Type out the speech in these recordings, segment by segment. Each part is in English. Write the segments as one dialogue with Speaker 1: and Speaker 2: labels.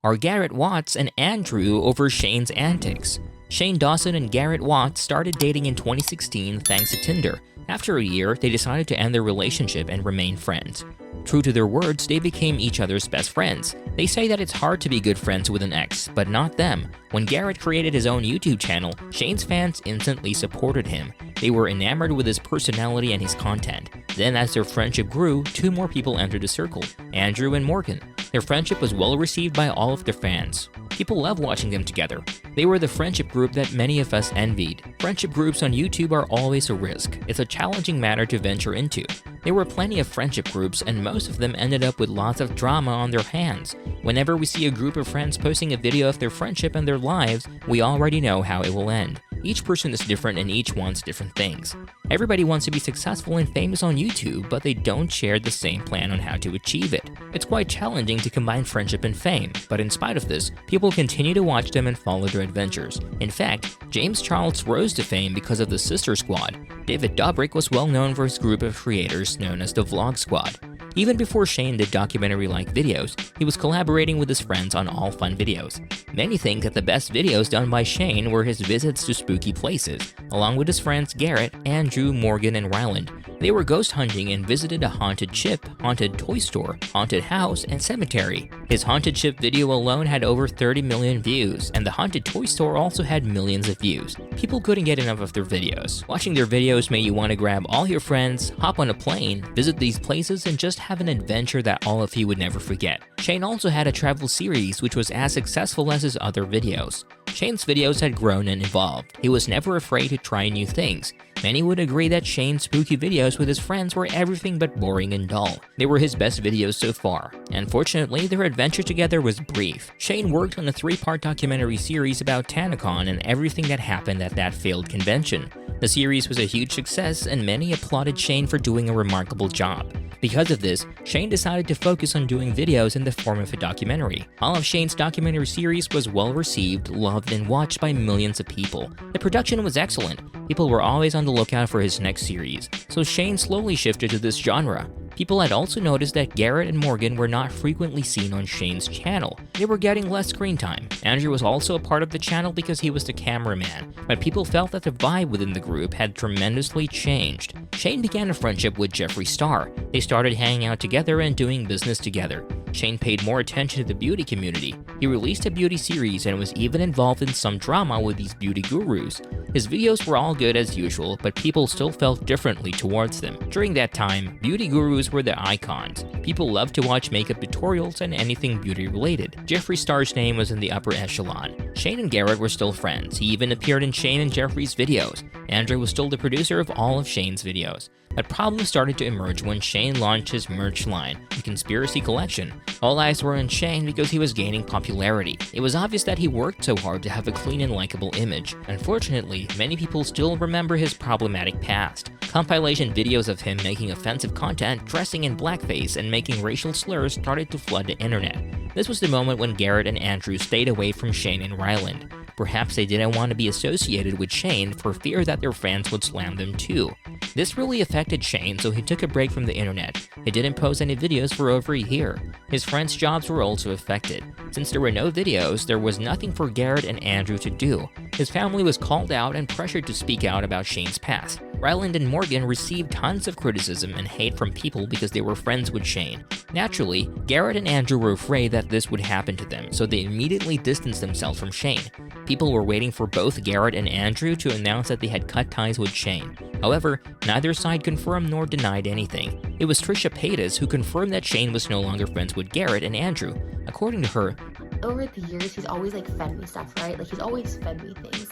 Speaker 1: are Garrett Watts and Andrew over Shane's Antics. Shane Dawson and Garrett Watts started dating in 2016 thanks to Tinder. After a year, they decided to end their relationship and remain friends. True to their words, they became each other's best friends. They say that it's hard to be good friends with an ex, but not them. When Garrett created his own YouTube channel, Shane's fans instantly supported him. They were enamored with his personality and his content. Then as their friendship grew, two more people entered the circle, Andrew and Morgan. Their friendship was well received by all of their fans. People love watching them together. They were the friendship group that many of us envied. Friendship groups on YouTube are always a risk. It's a challenging matter to venture into. There were plenty of friendship groups, and most of them ended up with lots of drama on their hands. Whenever we see a group of friends posting a video of their friendship and their lives, we already know how it will end. Each person is different and each wants different things. Everybody wants to be successful and famous on YouTube, but they don't share the same plan on how to achieve it. It's quite challenging to combine friendship and fame, but in spite of this, people continue to watch them and follow their adventures. In fact, James Charles rose to fame because of the Sister Squad. David Dobrik was well known for his group of creators known as the Vlog Squad. Even before Shane did documentary-like videos, he was collaborating with his friends on all fun videos. Many think that the best videos done by Shane were his visits to spooky places, along with his friends Garrett, Andrew, Morgan, and Ryland. They were ghost hunting and visited a haunted ship, haunted toy store, haunted house, and cemetery. His haunted ship video alone had over 30 million views, and the haunted toy store also had millions of views. People couldn't get enough of their videos. Watching their videos made you want to grab all your friends, hop on a plane, visit these places, and just have an adventure that all of you would never forget. Shane also had a travel series which was as successful as his other videos. Shane's videos had grown and evolved. He was never afraid to try new things. Many would agree that Shane's spooky videos with his friends were everything but boring and dull. They were his best videos so far. Unfortunately, their adventure together was brief. Shane worked on a 3-part documentary series about TanaCon and everything that happened at that failed convention. The series was a huge success, and many applauded Shane for doing a remarkable job. Because of this, Shane decided to focus on doing videos in the form of a documentary. All of Shane's documentary series was well received, loved, and watched by millions of people. The production was excellent. People were always on the lookout for his next series, so Shane slowly shifted to this genre. People had also noticed that Garrett and Morgan were not frequently seen on Shane's channel. They were getting less screen time. Andrew was also a part of the channel because he was the cameraman, but people felt that the vibe within the group had tremendously changed. Shane began a friendship with Jeffree Star. They started hanging out together and doing business together. Shane paid more attention to the beauty community. He released a beauty series and was even involved in some drama with these beauty gurus. His videos were all good as usual, but people still felt differently towards them. During that time, beauty gurus were the icons. People loved to watch makeup tutorials and anything beauty related. Jeffree Star's name was in the upper echelon. Shane and Garrett were still friends. He even appeared in Shane and Jeffree's videos. Andrew was still the producer of all of Shane's videos. But problems started to emerge when Shane launched his merch line, the Conspiracy Collection. All eyes were on Shane because he was gaining popularity. It was obvious that he worked so hard to have a clean and likable image. Unfortunately, many people still remember his problematic past. Compilation videos of him making offensive content, dressing in blackface, and making racial slurs started to flood the internet. This was the moment when Garrett and Andrew stayed away from Shane and Ryland. Perhaps they didn't want to be associated with Shane for fear that their fans would slam them too. This really affected Shane, so he took a break from the internet. He didn't post any videos for over a year. His friends' jobs were also affected. Since there were no videos, there was nothing for Garrett and Andrew to do. His family was called out and pressured to speak out about Shane's past. Ryland and Morgan received tons of criticism and hate from people because they were friends with Shane. Naturally, Garrett and Andrew were afraid that this would happen to them, so they immediately distanced themselves from Shane. People were waiting for both Garrett and Andrew to announce that they had cut ties with Shane. However, neither side confirmed nor denied anything. It was Trisha Paytas who confirmed that Shane was no longer friends with Garrett and Andrew. According to her,
Speaker 2: over the years, he's always fed me stuff, right? He's always fed me things,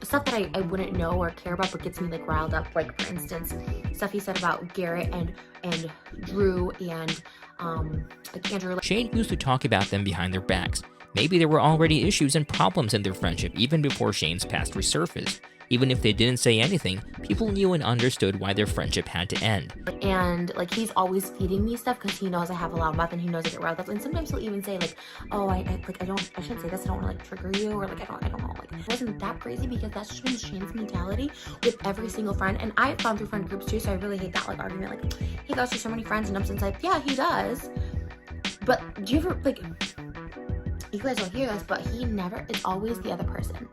Speaker 2: stuff that I wouldn't know or care about, but gets me riled up. For instance, stuff he said about Garrett and Drew and Andrew.
Speaker 1: Shane used to talk about them behind their backs. Maybe there were already issues and problems in their friendship even before Shane's past resurfaced. Even if they didn't say anything, people knew and understood why their friendship had to end.
Speaker 2: And he's always feeding me stuff because he knows I have a loud mouth and he knows I get riled up. And sometimes he'll even say oh, I shouldn't say this. I don't want to trigger you, or I don't know. It wasn't that crazy because that's just been Shane's mentality with every single friend. And I've gone through friend groups too, so I really hate that argument. He goes through so many friends, and I'm just yeah, he does. But do you ever you guys will hear this, but he never, it's always the other person.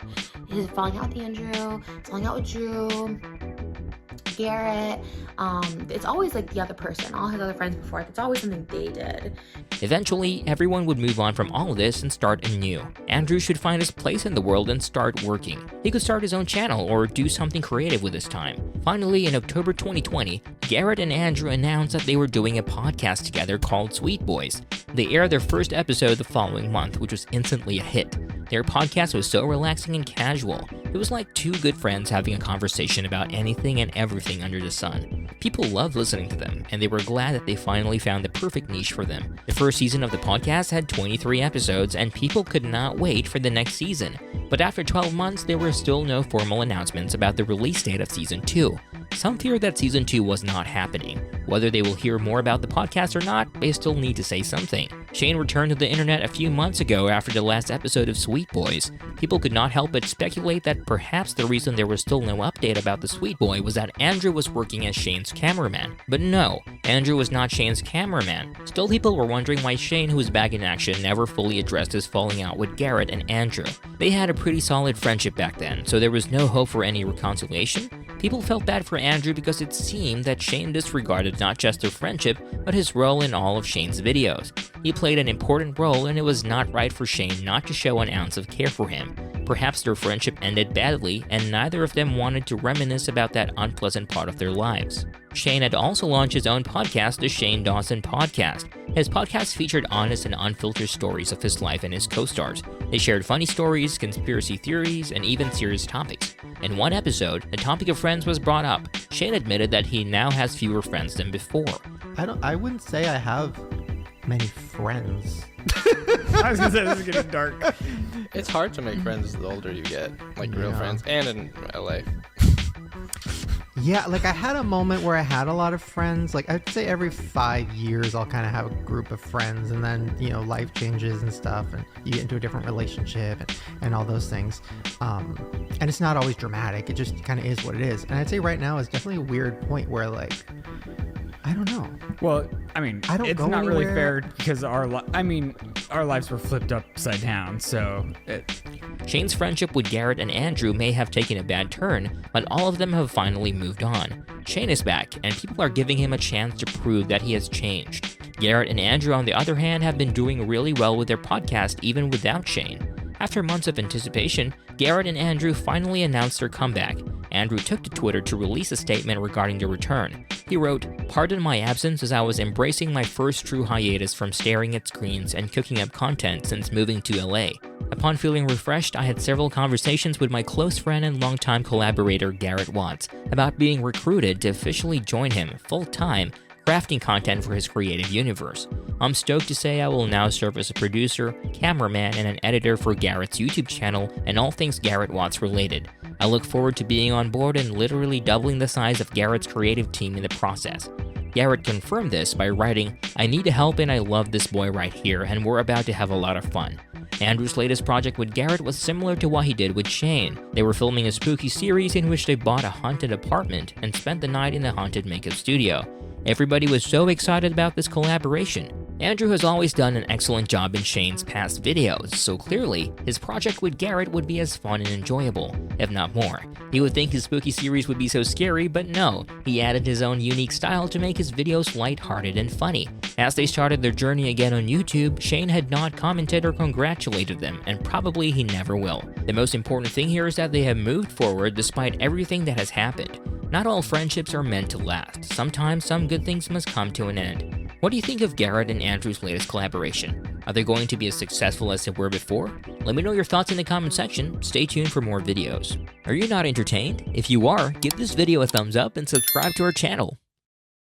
Speaker 2: He's falling out with Andrew, falling out with Drew, Garrett. It's always like the other person. All his other friends before, it's always something they did.
Speaker 1: Eventually, everyone would move on from all of this and start anew. Andrew should find his place in the world and start working. He could start his own channel or do something creative with his time. Finally, in October 2020, Garrett and Andrew announced that they were doing a podcast together called Sweet Boys. They aired their first episode the following month, which was instantly a hit. Their podcast was so relaxing and casual. It was like two good friends having a conversation about anything and everything under the sun. People loved listening to them, and they were glad that they finally found the perfect niche for them. The first season of the podcast had 23 episodes, and people could not wait for the next season. But after 12 months, there were still no formal announcements about the release date of Season 2. Some fear that Season 2 was not happening. Whether they will hear more about the podcast or not, they still need to say something. Shane returned to the internet a few months ago after the last episode of Sweet Boys. People could not help but speculate that perhaps the reason there was still no update about the Sweet Boy was that Andrew was working as Shane's cameraman. But no, Andrew was not Shane's cameraman. Still, people were wondering why Shane, who was back in action, never fully addressed his falling out with Garrett and Andrew. They had a pretty solid friendship back then, so there was no hope for any reconciliation. People felt bad for Andrew because it seemed that Shane disregarded not just their friendship, but his role in all of Shane's videos. He played an important role, and it was not right for Shane not to show an ounce of care for him. Perhaps their friendship ended badly, and neither of them wanted to reminisce about that unpleasant part of their lives. Shane had also launched his own podcast, the Shane Dawson Podcast. His podcast featured honest and unfiltered stories of his life and his co-stars. They shared funny stories, conspiracy theories, and even serious topics. In one episode, the topic of friends was brought up. Shane admitted that he now has fewer friends than before.
Speaker 3: I wouldn't say I have many friends.
Speaker 4: I was gonna say, this is getting dark.
Speaker 5: It's hard to make friends the older you get, like real friends, and in LA.
Speaker 3: Yeah, like I had a moment where I had a lot of friends. Like I'd say every 5 years I'll kind of have a group of friends, and then life changes and stuff, and you get into a different relationship and all those things. And it's not always dramatic. It just kind of is what it is. And I'd say right now is definitely a weird point where I don't know.
Speaker 4: Well, I mean, it's not really fair because our lives were flipped upside down. So
Speaker 1: Shane's friendship with Garrett and Andrew may have taken a bad turn, but all of them have finally moved on. Shane is back, and people are giving him a chance to prove that he has changed. Garrett and Andrew, on the other hand, have been doing really well with their podcast even without Shane. After months of anticipation, Garrett and Andrew finally announced their comeback. Andrew took to Twitter to release a statement regarding their return. He wrote, "Pardon my absence as I was embracing my first true hiatus from staring at screens and cooking up content since moving to LA. Upon feeling refreshed, I had several conversations with my close friend and longtime collaborator Garrett Watts about being recruited to officially join him full-time, crafting content for his creative universe. I'm stoked to say I will now serve as a producer, cameraman, and an editor for Garrett's YouTube channel and all things Garrett Watts related. I look forward to being on board and literally doubling the size of Garrett's creative team in the process." Garrett confirmed this by writing, "I need help and I love this boy right here, and we're about to have a lot of fun." Andrew's latest project with Garrett was similar to what he did with Shane. They were filming a spooky series in which they bought a haunted apartment and spent the night in the haunted makeup studio. Everybody was so excited about this collaboration. Andrew has always done an excellent job in Shane's past videos, so clearly, his project with Garrett would be as fun and enjoyable, if not more. You would think his spooky series would be so scary, but no, he added his own unique style to make his videos lighthearted and funny. As they started their journey again on YouTube, Shane had not commented or congratulated them, and probably he never will. The most important thing here is that they have moved forward despite everything that has happened. Not all friendships are meant to last. Sometimes some good things must come to an end. What do you think of Garrett and Andrew's latest collaboration? Are they going to be as successful as they were before? Let me know your thoughts in the comment section. Stay tuned for more videos. Are you not entertained? If you are, give this video a thumbs up and subscribe to our channel.